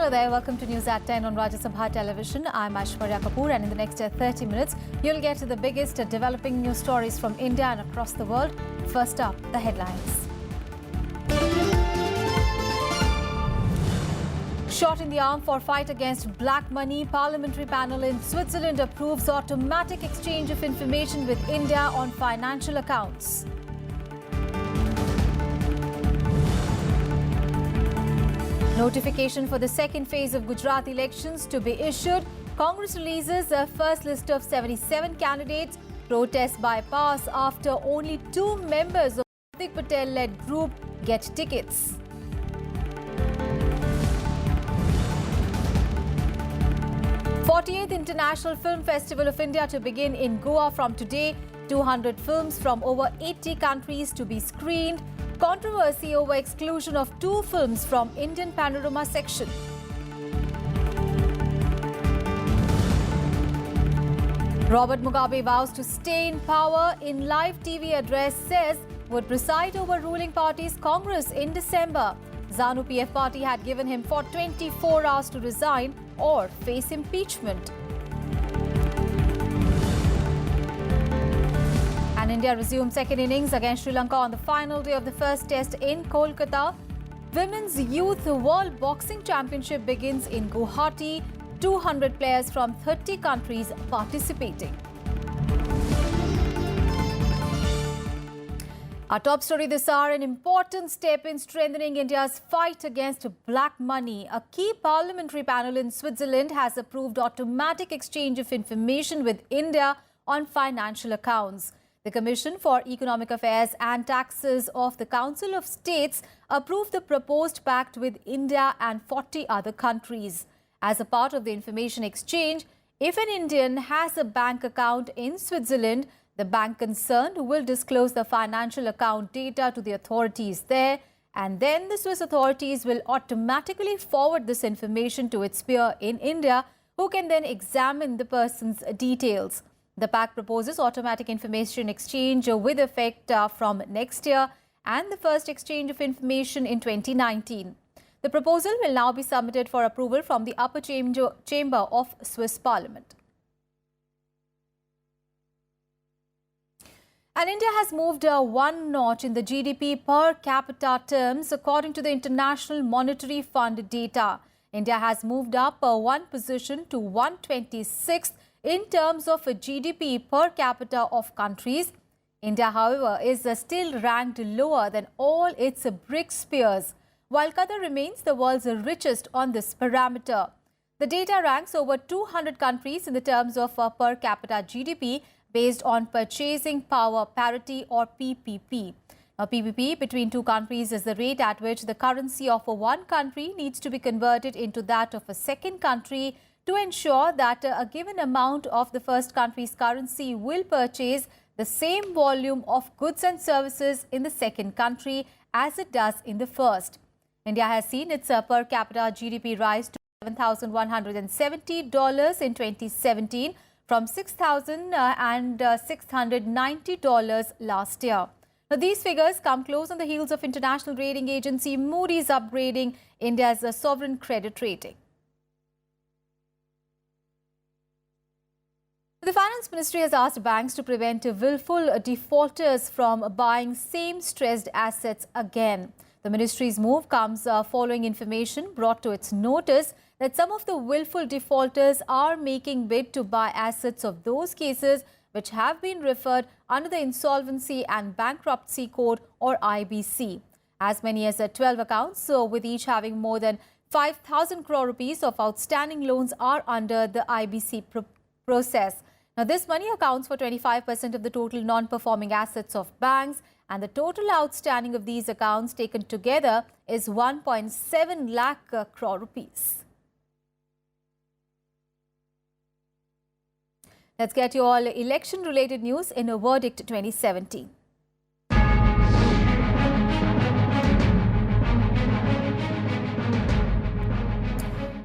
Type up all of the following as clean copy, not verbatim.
Hello there, welcome to News at 10 on Rajya Sabha Television. I'm Aishwarya Kapoor, and in the next 30 minutes, you'll get to the biggest developing news stories from India and across the world. First up, the headlines. Shot in the arm for fight against black money, parliamentary panel in Switzerland approves automatic exchange of information with India on financial accounts. Notification for the second phase of Gujarat elections to be issued. Congress releases a first list of 77 candidates. Protest bypass after only 2 members of Hardik Patel-led group get tickets. '48th International Film Festival of India to begin in Goa from today. 200 films from over 80 countries to be screened. Controversy over exclusion of 2 films from Indian Panorama section. Robert Mugabe vows to stay in power. In live TV address says would preside over ruling party's Congress in December. ZANU PF party had given him for 24 hours to resign or face impeachment. And India resumed second innings against Sri Lanka on the final day of the first test in Kolkata. Women's Youth World Boxing Championship begins in Guwahati. 200 players from 30 countries participating. Our top story this hour, an important step in strengthening India's fight against black money. A key parliamentary panel in Switzerland has approved automatic exchange of information with India on financial accounts. The Commission for Economic Affairs and Taxes of the Council of States approved the proposed pact with India and 40 other countries. As a part of the information exchange, if an Indian has a bank account in Switzerland, the bank concerned will disclose the financial account data to the authorities there, and then the Swiss authorities will automatically forward this information to its peer in India, who can then examine the person's details. The pact proposes automatic information exchange with effect from next year and the first exchange of information in 2019. The proposal will now be submitted for approval from the upper chamber of Swiss Parliament. And India has moved one notch in the GDP per capita terms according to the International Monetary Fund data. India has moved up one position to 126th in terms of a GDP per capita of countries. India, however, is still ranked lower than all its BRICS peers, while Qatar remains the world's richest on this parameter. The data ranks over 200 countries in the terms of per capita GDP based on purchasing power parity or PPP. Now, PPP between 2 countries is the rate at which the currency of one country needs to be converted into that of a second country to ensure that a given amount of the first country's currency will purchase the same volume of goods and services in the second country as it does in the first. India has seen its per capita GDP rise to $7,170 in 2017 from $6,690 last year. Now, these figures come close on the heels of international rating agency Moody's upgrading India's sovereign credit rating. The Finance Ministry has asked banks to prevent willful defaulters from buying same stressed assets again. The ministry's move comes following information brought to its notice that some of the willful defaulters are making bid to buy assets of those cases which have been referred under the Insolvency and Bankruptcy Code or IBC. As many as 12 accounts, with each having more than 5,000 crore rupees of outstanding loans, are under the IBC process. Now, this money accounts for 25% of the total non-performing assets of banks, and the total outstanding of these accounts taken together is 1.7 lakh crore rupees. Let's get you all election-related news in a verdict 2017.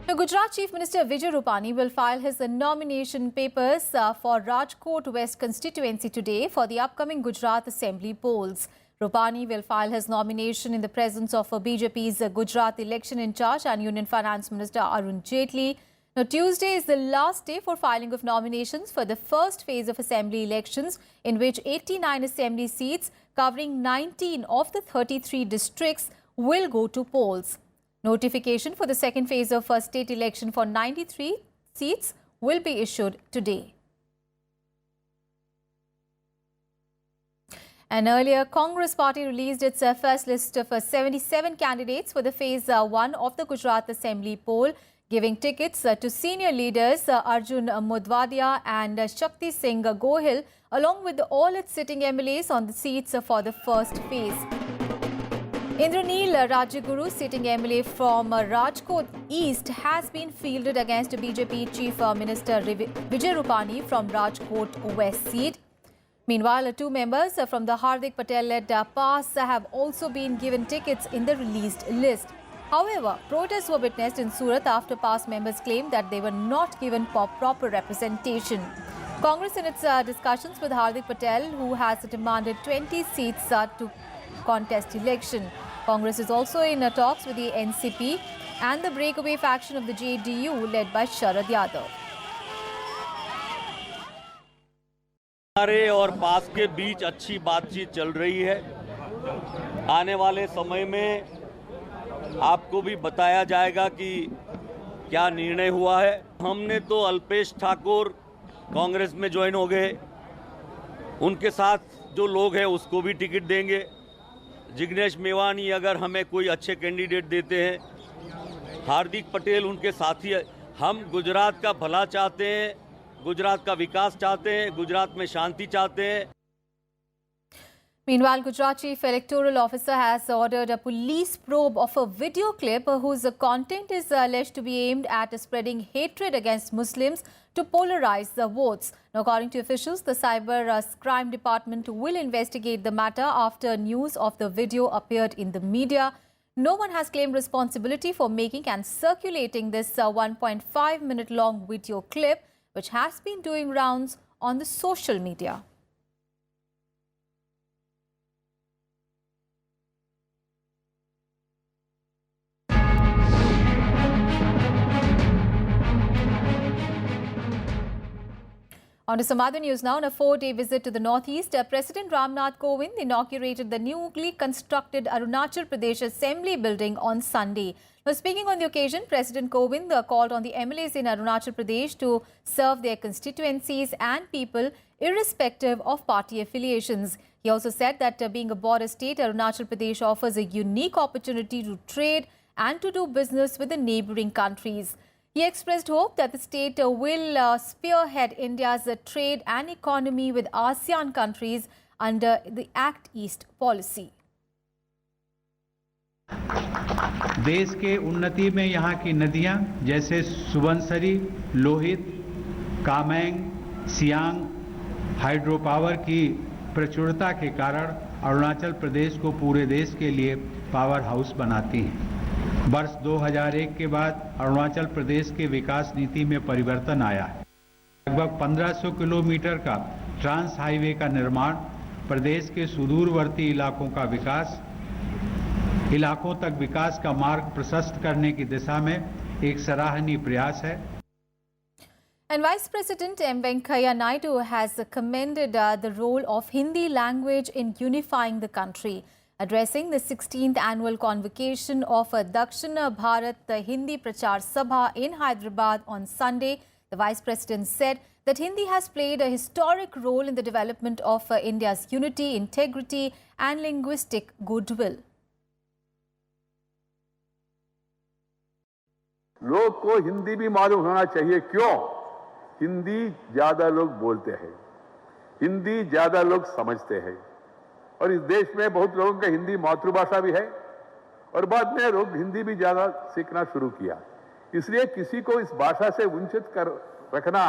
Now, Gujarat Chief Minister Vijay Rupani will file his nomination papers for Rajkot West constituency today for the upcoming Gujarat Assembly polls. Rupani will file his nomination in the presence of BJP's Gujarat election in charge and Union Finance Minister Arun Jaitley. Now, Tuesday is the last day for filing of nominations for the first phase of assembly elections, in which 89 assembly seats covering 19 of the 33 districts will go to polls. Notification for the second phase of a state election for 93 seats will be issued today. And earlier, Congress party released its first list of 77 candidates for the phase 1 of the Gujarat Assembly poll, giving tickets to senior leaders Arjun Modwadia and Shakti Singh Gohil, along with all its sitting MLAs on the seats for the first phase. Indraneel Rajaguru, sitting MLA from Rajkot East, has been fielded against BJP Chief Minister Vijay Rupani from Rajkot West seat. Meanwhile, two members from the Hardik Patel-led PAS have also been given tickets in the released list. However, protests were witnessed in Surat after PAS members claimed that they were not given proper representation. Congress, in its discussions with Hardik Patel, who has demanded 20 seats to contest election. Congress is also in talks with the NCP and the breakaway faction of the JDU led by Sharad Yadav. हमारे और पास के बीच अच्छी बातचीत चल रही है। आने वाले समय में आपको भी बताया जाएगा कि क्या निर्णय हुआ है। हमने तो अल्पेश ठाकुर कांग्रेस में ज्वाइन हो गए, उनके साथ जो लोग हैं उसको भी टिकट देंगे। जिग्नेश मेवानी अगर हमें कोई अच्छे कैंडिडेट देते हैं, हार्दिक पटेल उनके साथी है। हम गुजरात का भला चाहते हैं, गुजरात का विकास चाहते हैं, गुजरात में शांति चाहते हैं। Meanwhile, Gujarat Chief Electoral Officer has ordered a police probe of a video clip whose content is alleged to be aimed at spreading hatred against Muslims to polarize the votes. Now, according to officials, the Cyber Crime Department will investigate the matter after news of the video appeared in the media. No one has claimed responsibility for making and circulating this 1.5-minute long video clip, which has been doing rounds on the social media. On to some other news now. On a 4-day visit to the northeast, President Ramnath Kovind inaugurated the newly constructed Arunachal Pradesh Assembly building on Sunday. Now, speaking on the occasion, President Kovind called on the MLAs in Arunachal Pradesh to serve their constituencies and people irrespective of party affiliations. He also said that being a border state, Arunachal Pradesh offers a unique opportunity to trade and to do business with the neighbouring countries. He expressed hope that the state will spearhead India's trade and economy with ASEAN countries under the Act East policy. देश के उन्नति में यहाँ की नदियाँ जैसे Subansiri, Lohit, Kameng, Siang hydro power की प्रचुरता के कारण अरुणाचल प्रदेश को पूरे देश के लिए पावर हाउस बनाती हैं। वर्ष 2001 के बाद अरुणाचल प्रदेश के विकास नीति में परिवर्तन आया है। लगभग 1500 किलोमीटर का ट्रांस हाईवे का निर्माण प्रदेश के सुदूरवर्ती इलाकों तक विकास का मार्ग प्रशस्त करने की दिशा में एक सराहनीय प्रयास है। And Vice President M. Venkaiah Naidu has commended the role of Hindi language in unifying the country. Addressing the 16th annual convocation of Dakshina Bharat Hindi Prachar Sabha in Hyderabad on Sunday, the Vice President said that Hindi has played a historic role in the development of India's unity, integrity and linguistic goodwill. लोग को हिंदी भी मालूम होना चाहिए। क्यों? हिंदी ज्यादा लोग बोलते हैं, हिंदी ज्यादा लोग समझते हैं और इस देश में बहुत लोगों का हिंदी मातृभाषा भी है और बाद में लोग हिंदी भी ज्यादा सीखना शुरू किया। इसलिए किसी को इस भाषा से वंचित कर रखना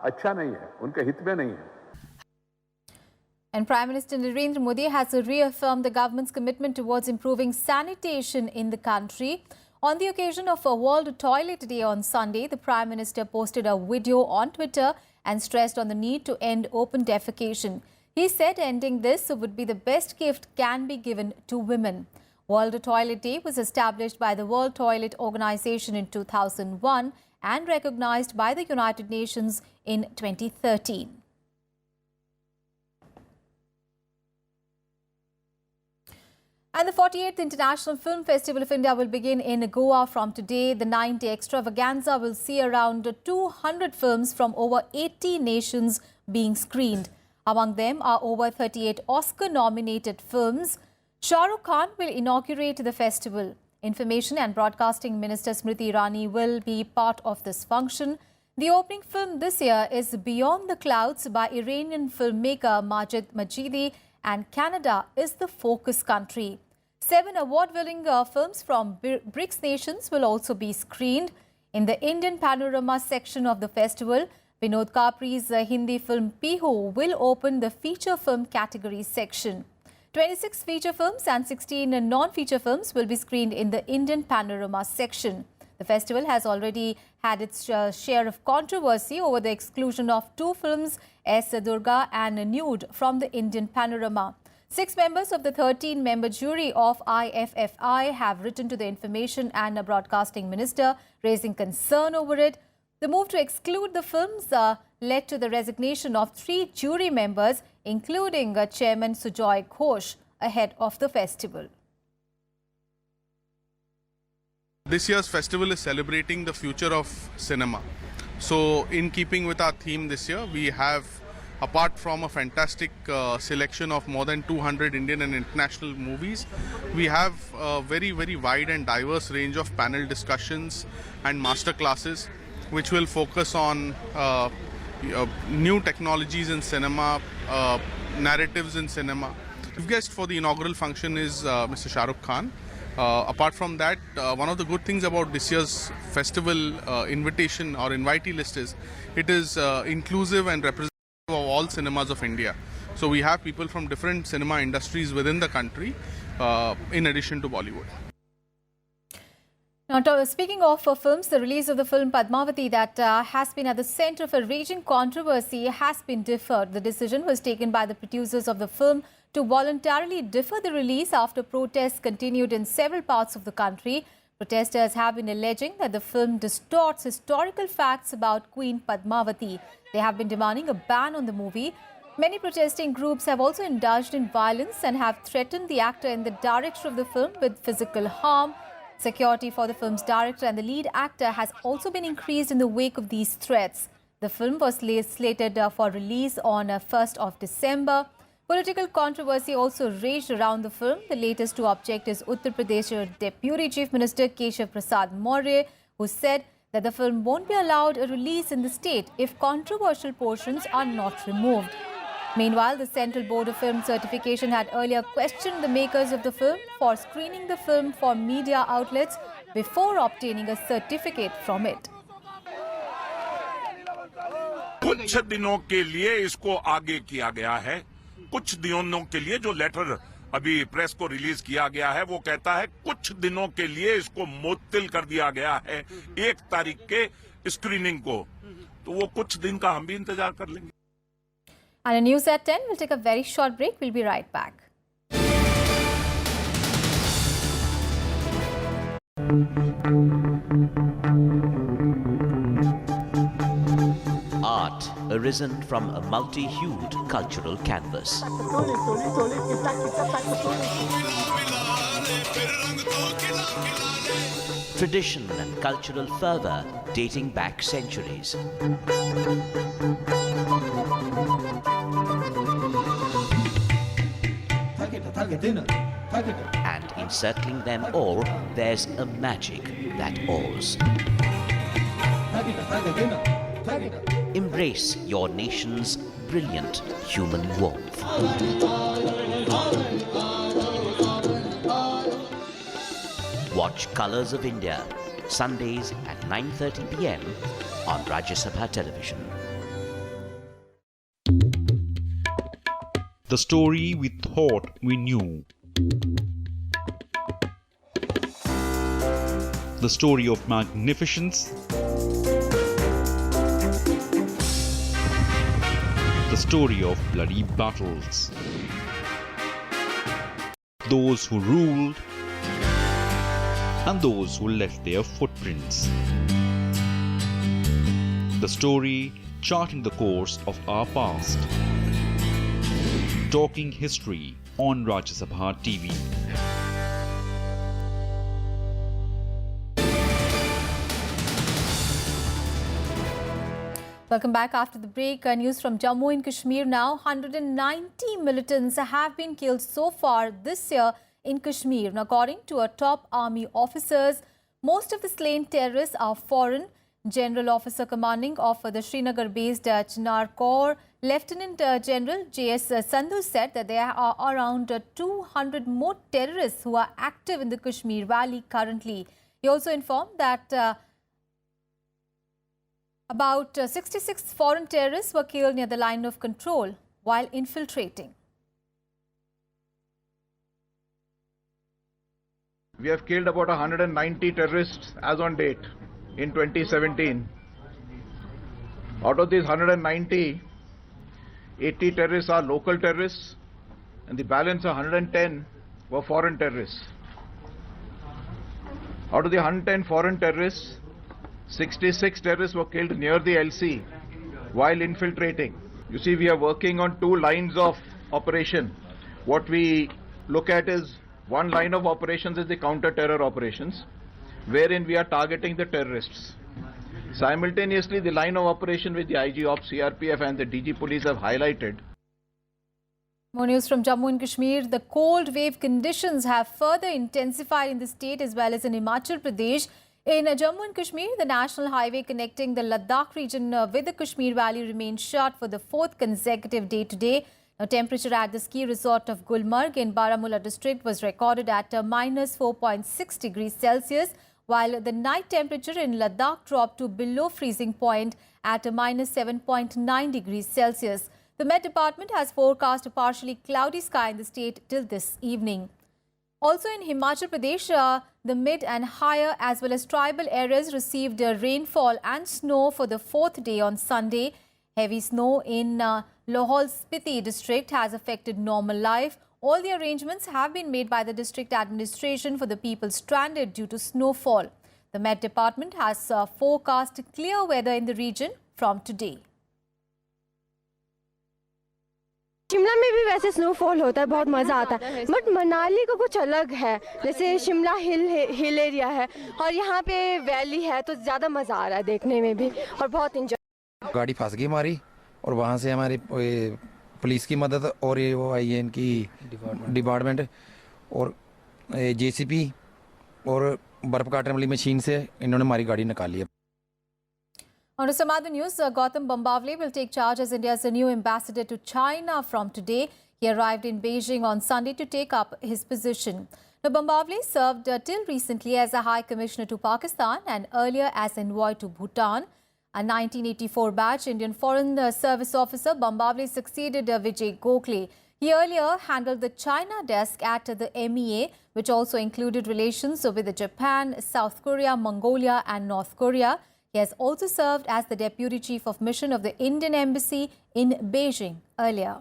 अच्छा नहीं है, उनके हित में नहीं है। And Prime Minister Narendra Modi has reaffirmed the government's commitment towards improving sanitation in the country. On the occasion of a World Toilet Day on Sunday, the Prime Minister posted a video on Twitter and stressed on the need to end open defecation. He said ending this would be the best gift can be given to women. World Toilet Day was established by the World Toilet Organization in 2001 and recognized by the United Nations in 2013. And the 48th International Film Festival of India will begin in Goa from today. The 9-day extravaganza will see around 200 films from over 80 nations being screened. Among them are over 38 Oscar-nominated films. Shah Rukh Khan will inaugurate the festival. Information and Broadcasting Minister Smriti Irani will be part of this function. The opening film this year is Beyond the Clouds by Iranian filmmaker Majid Majidi, and Canada is the focus country. 7 award-winning films from BRICS nations will also be screened. In the Indian Panorama section of the festival, Vinod Kapri's Hindi film Pihu will open the feature film category section. 26 feature films and 16 non-feature films will be screened in the Indian Panorama section. The festival has already had its share of controversy over the exclusion of 2 films, S. Durga and Nude, from the Indian Panorama. 6 members of the 13-member jury of IFFI have written to the Information and Broadcasting Minister, raising concern over it. The move to exclude the films led to the resignation of 3 jury members, including Chairman Sujoy Ghosh, ahead of the festival. This year's festival is celebrating the future of cinema. So in keeping with our theme this year, we have, apart from a fantastic selection of more than 200 Indian and international movies, we have a very, very wide and diverse range of panel discussions and master classes, which will focus on new technologies in cinema, narratives in cinema. Chief guest for the inaugural function is Mr. Shah Rukh Khan. Apart from that, one of the good things about this year's festival invitation or invitee list is it is inclusive and representative of all cinemas of India. So we have people from different cinema industries within the country in addition to Bollywood. Now, speaking of films, the release of the film Padmavati that has been at the center of a raging controversy has been deferred. The decision was taken by the producers of the film to voluntarily defer the release after protests continued in several parts of the country. Protesters have been alleging that the film distorts historical facts about Queen Padmavati. They have been demanding a ban on the movie. Many protesting groups have also indulged in violence and have threatened the actor and the director of the film with physical harm. Security for the film's director and the lead actor has also been increased in the wake of these threats. The film was slated for release on 1st of December. Political controversy also raged around the film. The latest to object is Uttar Pradesh Deputy Chief Minister Keshav Prasad Maurya, who said that the film won't be allowed a release in the state if controversial portions are not removed. Meanwhile, the Central Board of Film Certification had earlier questioned the makers of the film for screening the film for media outlets before obtaining a certificate from it. कुछ दिनों के लिए इसको आगे किया गया है। कुछ दिनों के लिए जो लेटर अभी प्रेस को रिलीज किया गया है वो कहता है कुछ दिनों के लिए इसको मुअत्तल कर दिया गया है 1 तारीख के स्क्रीनिंग को, तो वो कुछ दिन का हम भी इंतजार कर लेंगे। And in news at 10, we'll take a very short break. We'll be right back. Art arisen from a multi-hued cultural canvas. Tradition and cultural fervour dating back centuries. And encircling them all, there's a magic that awes. Embrace your nation's brilliant human warmth. Watch Colours of India, Sundays at 9:30 p.m. on Rajya Sabha Television. The story we thought we knew. The story of magnificence. the story of bloody battles. Those who ruled and those who left their footprints. The story charting the course of our past. Talking History on Rajya Sabha TV. Welcome back after the break. News from Jammu and Kashmir now. 190 militants have been killed so far this year in Kashmir. And according to a top army officers, most of the slain terrorists are foreign. General Officer Commanding of the Srinagar-based Chinar Corps, Lieutenant General J.S. Sandhu said that there are around 200 more terrorists who are active in the Kashmir Valley currently. He also informed that about 66 foreign terrorists were killed near the line of control while infiltrating. We have killed about 190 terrorists as on date in 2017. Out of these 190, 80 terrorists are local terrorists and the balance 110 were foreign terrorists. Out of the 110 foreign terrorists, 66 terrorists were killed near the LC while infiltrating. You see, we are working on two lines of operation. What we look at is one line of operations is the counter-terror operations, wherein we are targeting the terrorists. Simultaneously, the line of operation with the IG Ops, CRPF and the DG Police have highlighted. More news from Jammu and Kashmir. The cold wave conditions have further intensified in the state as well as in Himachal Pradesh. In Jammu and Kashmir, the national highway connecting the Ladakh region with the Kashmir Valley remained shut for the fourth consecutive day today. Now, temperature at the ski resort of Gulmarg in Baramulla district was recorded at minus 4.6 degrees Celsius, while the night temperature in Ladakh dropped to below freezing point at minus 7.9 degrees Celsius. The Met Department has forecast a partially cloudy sky in the state till this evening. Also in Himachal Pradesh, the mid and higher as well as tribal areas received rainfall and snow for the fourth day on Sunday. Heavy snow in Lahaul Spiti district has affected normal life. All the arrangements have been made by the district administration for the people stranded due to snowfall. The Met Department has forecast clear weather in the region from today. Shimla में भी वैसे snowfall होता है, बहुत मज़ा आता है, but Manali को कुछ अलग है. जैसे शिमला हिल एरिया है और यहाँ पे वैली है तो ज़्यादा मज़ा आ रहा है देखने में भी और बहुत इंजॉय. गाड़ी फंस गई हमारी और वहाँ से हमारी पुलिस की मदद और ये वो आई है इनकी डिपार्टमेंट और जेसीबी और बर्फ काटने वाली मशीन से इन्होंने हमारी गाड़ी निकाली है. On to some other news, Gautam Bambavle will take charge as India's new ambassador to China from today. He arrived in Beijing on Sunday to take up his position. Now, Bambavle served till recently as a High Commissioner to Pakistan and earlier as envoy to Bhutan. A 1984 batch Indian Foreign Service officer, Bambavle succeeded Vijay Gokhale. He earlier handled the China desk at the MEA, which also included relations with Japan, South Korea, Mongolia and North Korea. He has also served as the Deputy Chief of Mission of the Indian Embassy in Beijing earlier.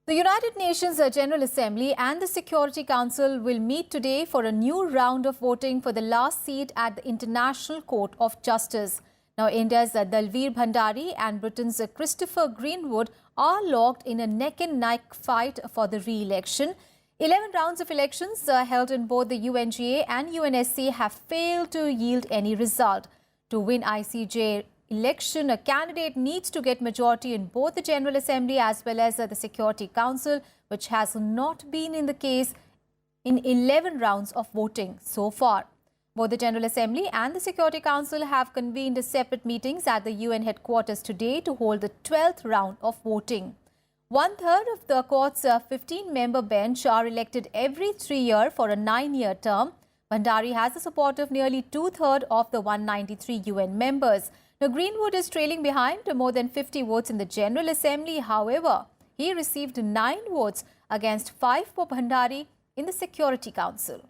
The United Nations General Assembly and the Security Council will meet today for a new round of voting for the last seat at the International Court of Justice. Now, India's Dalveer Bhandari and Britain's Christopher Greenwood are locked in a neck-and-neck fight for the re-election. 11 rounds of elections held in both the UNGA and UNSC have failed to yield any result. To win ICJ election, a candidate needs to get majority in both the General Assembly as well as the Security Council, which has not been in the case in 11 rounds of voting so far. Both the General Assembly and the Security Council have convened separate meetings at the UN headquarters today to hold the 12th round of voting. 1/3 of the court's 15-member bench are elected every 3 years for a 9-year term. Bhandari has the support of nearly 2/3 of the 193 UN members. Now, Greenwood is trailing behind more than 50 votes in the General Assembly. However, he received 9 votes against 5 for Bhandari in the Security Council.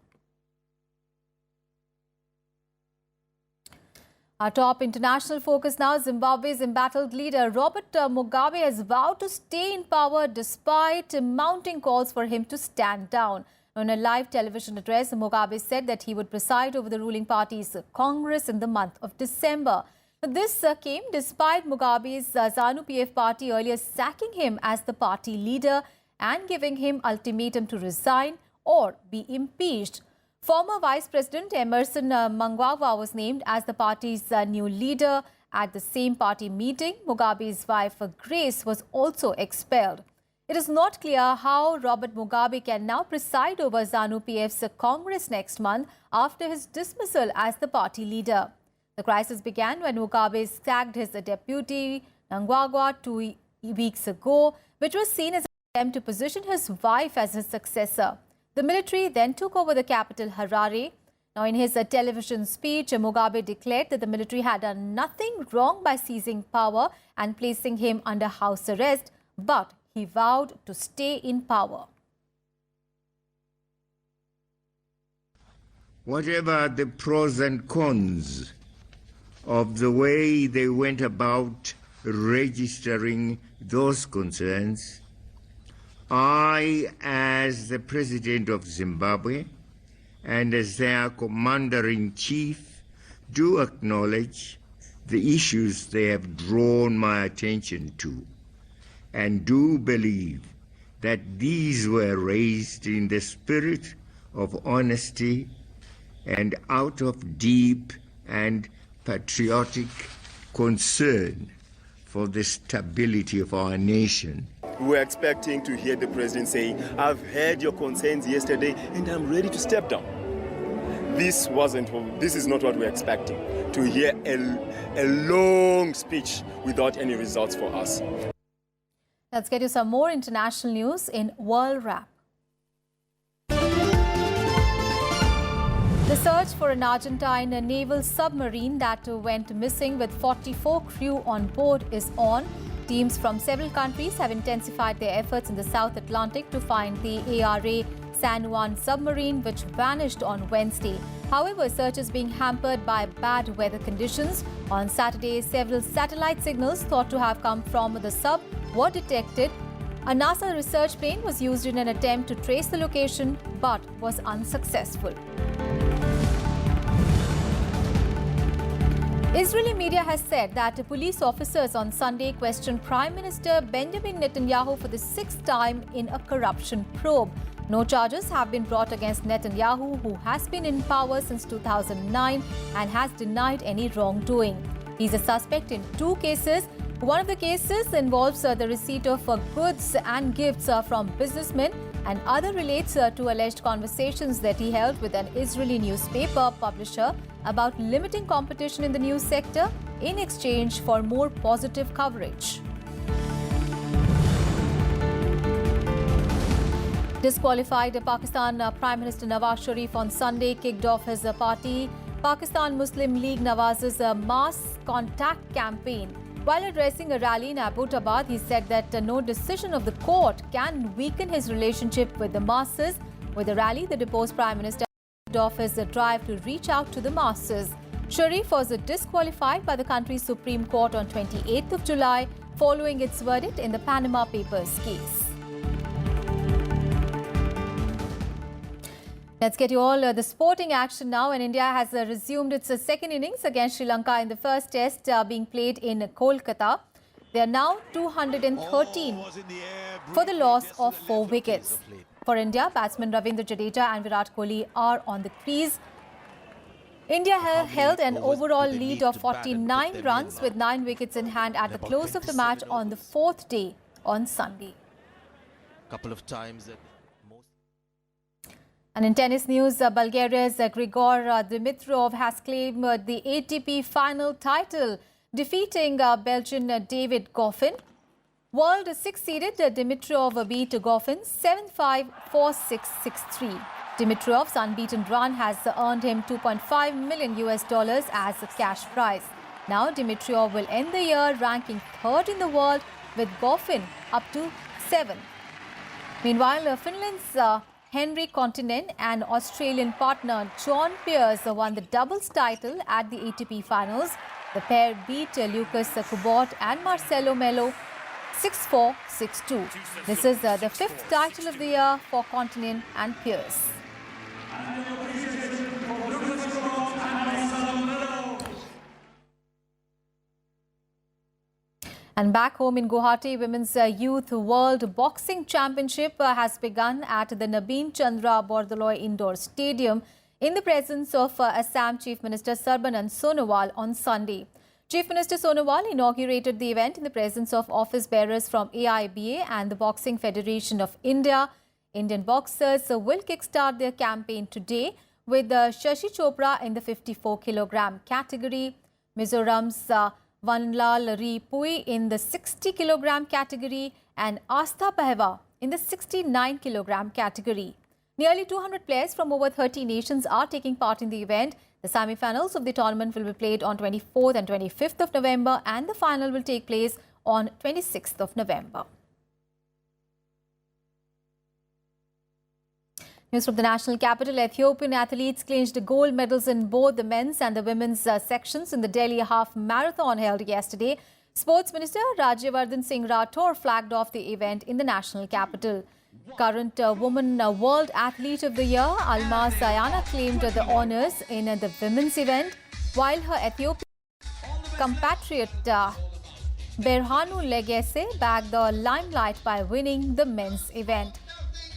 Our top international focus now. Zimbabwe's embattled leader Robert Mugabe has vowed to stay in power despite mounting calls for him to stand down. In a live television address, Mugabe said that he would preside over the ruling party's Congress in the month of December. This came despite Mugabe's ZANU-PF party earlier sacking him as the party leader and giving him ultimatum to resign or be impeached. Former Vice President Emerson Mnangagwa was named as the party's new leader. At the same party meeting, Mugabe's wife Grace was also expelled. It is not clear how Robert Mugabe can now preside over ZANU-PF's Congress next month after his dismissal as the party leader. The crisis began when Mugabe sacked his deputy Mnangagwa 2 weeks ago, which was seen as an attempt to position his wife as his successor. The military then took over the capital, Harare. Now, in his television speech, Mugabe declared that the military had done nothing wrong by seizing power and placing him under house arrest, but he vowed to stay in power. Whatever the pros and cons of the way they went about registering those concerns, I, as the President of Zimbabwe and as their Commander-in-Chief, do acknowledge the issues they have drawn my attention to, and do believe that these were raised in the spirit of honesty and out of deep and patriotic concern for the stability of our nation. We were expecting to hear the president say, I've heard your concerns yesterday and I'm ready to step down. This is not what we're expecting, to hear a long speech without any results for us. Let's get you some more international news in World Wrap. The search for an Argentine naval submarine that went missing with 44 crew on board is on. Teams from several countries have intensified their efforts in the South Atlantic to find the ARA San Juan submarine, which vanished on Wednesday. However, search is being hampered by bad weather conditions. On Saturday, several satellite signals thought to have come from the sub were detected. A NASA research plane was used in an attempt to trace the location, but was unsuccessful. Israeli media has said that police officers on Sunday questioned Prime Minister Benjamin Netanyahu for the 6th time in a corruption probe. No charges have been brought against Netanyahu, who has been in power since 2009 and has denied any wrongdoing. He's a suspect in 2 cases. One of the cases involves the receipt of goods and gifts from businessmen, and other relates to alleged conversations that he held with an Israeli newspaper publisher about limiting competition in the news sector in exchange for more positive coverage. Disqualified Pakistan Prime Minister Nawaz Sharif on Sunday kicked off his party Pakistan Muslim League Nawaz's mass contact campaign. While addressing a rally in Abbottabad, he said that no decision of the court can weaken his relationship with the masses. With the rally, the deposed Prime Minister kicked off his drive to reach out to the masses. Sharif was disqualified by the country's Supreme Court on 28th of July following its verdict in the Panama Papers case. Let's get you all the sporting action now, and India has resumed its second innings against Sri Lanka in the first test being played in Kolkata. They are now 213 for the loss of 4 wickets. For India, batsmen Ravindra Jadeja and Virat Kohli are on the crease. India held an overall lead of 49 runs with 9 wickets in hand at the close of the match on the 4th day on Sunday. Couple of times. And in tennis news, Bulgaria's Grigor Dimitrov has claimed the ATP final title, defeating Belgian David Goffin. World 6th-seeded Dimitrov beat Goffin 7-5, 4-6, 6-3. Dimitrov's unbeaten run has earned him $2.5 million as a cash prize. Now Dimitrov will end the year ranking 3rd in the world, with Goffin up to 7th. Meanwhile, Finland's Henry Continen and Australian partner John Pearce won the doubles title at the ATP finals. The pair beat Lucas Kubot and Marcelo Melo 6-4, 6-2. This is the fifth title of the year for Continen and Pearce. And back home in Guwahati, Women's Youth World Boxing Championship has begun at the Nabin Chandra Bordoloi Indoor Stadium in the presence of Assam Chief Minister Sarbanand Sonowal on Sunday. Chief Minister Sonowal inaugurated the event in the presence of office bearers from AIBA and the Boxing Federation of India. Indian boxers will kickstart their campaign today with Shashi Chopra in the 54 kilogram category, Mizoram's Vanlal Ripui in the 60 kilogram category and Astha Pehwa in the 69 kilogram category. Nearly 200 players from over 30 nations are taking part in the event. The semi-finals of the tournament will be played on 24th and 25th of November and the final will take place on 26th of November. News from the national capital. Ethiopian athletes clinched gold medals in both the men's and the women's sections in the Delhi Half Marathon held yesterday. Sports Minister Rajyavardhan Singh Rathore flagged off the event in the national capital. Current Woman World Athlete of the Year, Alma Sayana, claimed the honours in the women's event, while her Ethiopian compatriot Berhanu Legese bagged the limelight by winning the men's event.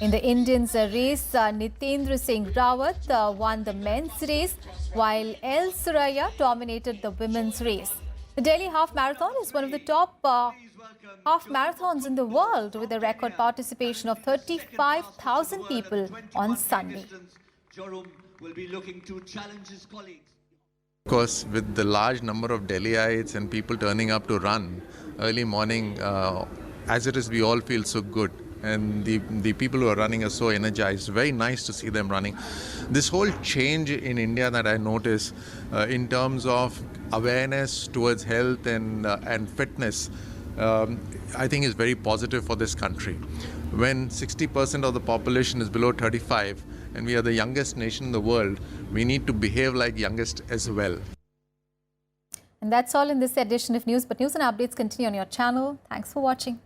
In the Indians race, Nitendra Singh Rawat won the men's race, while El Suraya dominated the women's race. The Delhi Half Marathon is one of the top half marathons in the world, with a record participation of 35,000 people on Sunday. Will be looking to challenge his colleagues. Of course, with the large number of Delhiites and people turning up to run early morning, as it is, we all feel so good. And the people who are running are so energized. Very nice to see them running. This whole change in India that I notice in terms of awareness towards health and fitness, I think is very positive for this country. When 60% of the population is below 35 and we are the youngest nation in the world, we need to behave like youngest as well. And that's all in this edition of News. But news and updates continue on your channel. Thanks for watching.